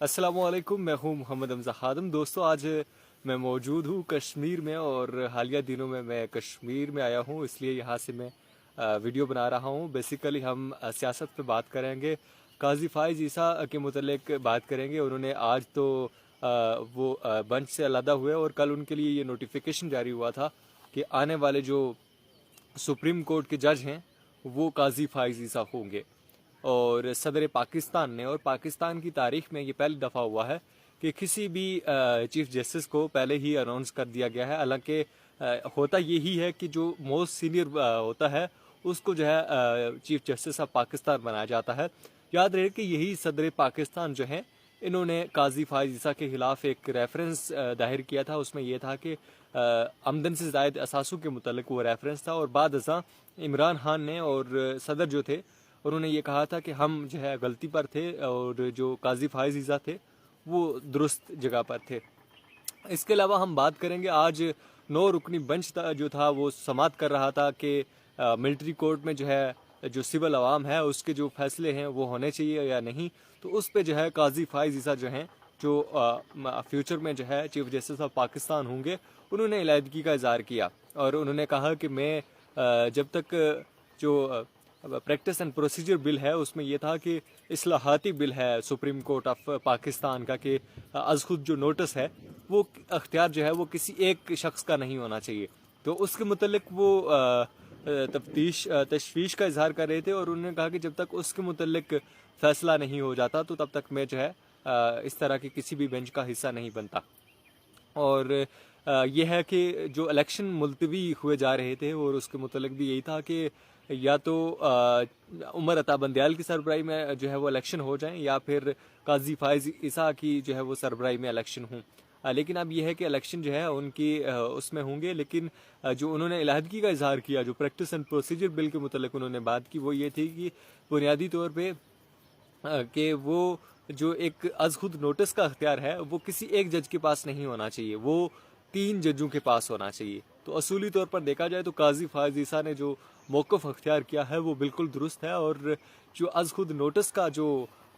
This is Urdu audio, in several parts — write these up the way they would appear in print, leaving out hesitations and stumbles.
السلام علیکم، میں ہوں محمد حمزہ خادم۔ دوستو، آج میں موجود ہوں کشمیر میں، اور حالیہ دنوں میں کشمیر میں آیا ہوں، اس لیے یہاں سے میں ویڈیو بنا رہا ہوں۔ بیسیکلی ہم سیاست پہ بات کریں گے، قاضی فائز عیسیٰ کے متعلق بات کریں گے۔ انہوں نے آج تو وہ بنچ سے علیحدہ ہوئے، اور کل ان کے لیے یہ نوٹیفیکیشن جاری ہوا تھا کہ آنے والے جو سپریم کورٹ کے جج ہیں وہ قاضی فائز عیسیٰ ہوں گے۔ اور صدر پاکستان نے، اور پاکستان کی تاریخ میں یہ پہلی دفعہ ہوا ہے کہ کسی بھی چیف جسٹس کو پہلے ہی اناؤنس کر دیا گیا ہے۔ حالانکہ ہوتا یہی ہے کہ جو موسٹ سینئر ہوتا ہے اس کو جو ہے چیف جسٹس آف پاکستان بنایا جاتا ہے۔ یاد رہے کہ یہی صدر پاکستان جو ہیں، انہوں نے قاضی فائز عیسیٰ کے خلاف ایک ریفرنس داخل کیا تھا۔ اس میں یہ تھا کہ آمدن سے زائد اثاثوں کے متعلق وہ ریفرنس تھا، اور بعد ازاں عمران خان نے اور صدر جو تھے انہوں نے یہ کہا تھا کہ ہم جو ہے غلطی پر تھے، اور جو قاضی فائز عیسیٰ تھے وہ درست جگہ پر تھے۔ اس کے علاوہ ہم بات کریں گے، آج 9 رکنی بنچ جو تھا وہ سماعت کر رہا تھا کہ ملٹری کورٹ میں جو ہے جو سول عوام ہے اس کے جو فیصلے ہیں وہ ہونے چاہیے یا نہیں۔ تو اس پہ جو ہے قاضی فائز عیسیٰ جو ہیں، جو فیوچر میں جو ہے چیف جسٹس آف پاکستان ہوں گے، انہوں نے علیحدگی کا اظہار کیا، اور انہوں نے کہا کہ میں جب تک جو پریکٹس اینڈ پروسیجر بل ہے اس میں یہ تھا کہ اصلاحاتی بل ہے سپریم کورٹ آف پاکستان کا، کہ از خود جو نوٹس ہے وہ اختیار جو ہے وہ کسی ایک شخص کا نہیں ہونا چاہیے۔ تو اس کے متعلق وہ تشویش کا اظہار کر رہے تھے، اور انہوں نے کہا کہ جب تک اس کے متعلق فیصلہ نہیں ہو جاتا تو تب تک میں جو ہے اس طرح کی کسی بھی بینچ کا حصہ نہیں بنتا۔ اور یہ ہے کہ جو الیکشن ملتوی ہوئے جا رہے تھے، اور اس کے متعلق بھی یہی تھا کہ یا تو عمر عطا بندیال کی سربراہی میں جو ہے وہ الیکشن ہو جائیں، یا پھر قاضی فائز عیسیٰ کی جو ہے وہ سربراہی میں الیکشن ہوں۔ لیکن اب یہ ہے کہ الیکشن جو ہے ان کی اس میں ہوں گے، لیکن جو انہوں نے علیحدگی کا اظہار کیا، جو پریکٹس اینڈ پروسیجر بل کے متعلق انہوں نے بات کی، وہ یہ تھی کہ بنیادی طور پہ کہ وہ جو ایک از خود نوٹس کا اختیار ہے وہ کسی ایک جج کے پاس نہیں ہونا چاہیے، وہ 3 ججوں کے پاس ہونا چاہیے۔ تو اصولی طور پر دیکھا جائے تو قاضی فائز عیسیٰ نے جو موقف اختیار کیا ہے وہ بالکل درست ہے، اور جو از خود نوٹس کا جو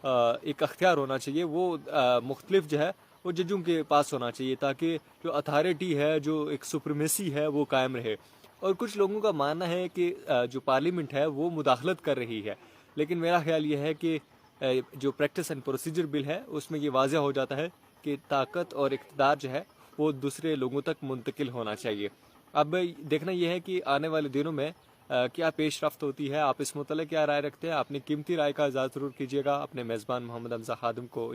ایک اختیار ہونا چاہیے وہ مختلف جو ہے وہ ججوں کے پاس ہونا چاہیے، تاکہ جو اتھارٹی ہے، جو ایک سپریمیسی ہے وہ قائم رہے۔ اور کچھ لوگوں کا ماننا ہے کہ جو پارلیمنٹ ہے وہ مداخلت کر رہی ہے، لیکن میرا خیال یہ ہے کہ جو پریکٹس اینڈ پروسیجر بل ہے اس میں یہ واضح ہو جاتا ہے کہ طاقت اور اقتدار جو ہے وہ دوسرے لوگوں تک منتقل ہونا چاہیے۔ اب دیکھنا یہ ہے کہ آنے والے دنوں میں کیا پیش رفت ہوتی ہے۔ آپ اس متعلق کیا رائے رکھتے ہیں؟ اپنی قیمتی رائے کا اظہار ضرور کیجیے گا۔ اپنے میزبان محمد حمزہ خادم کو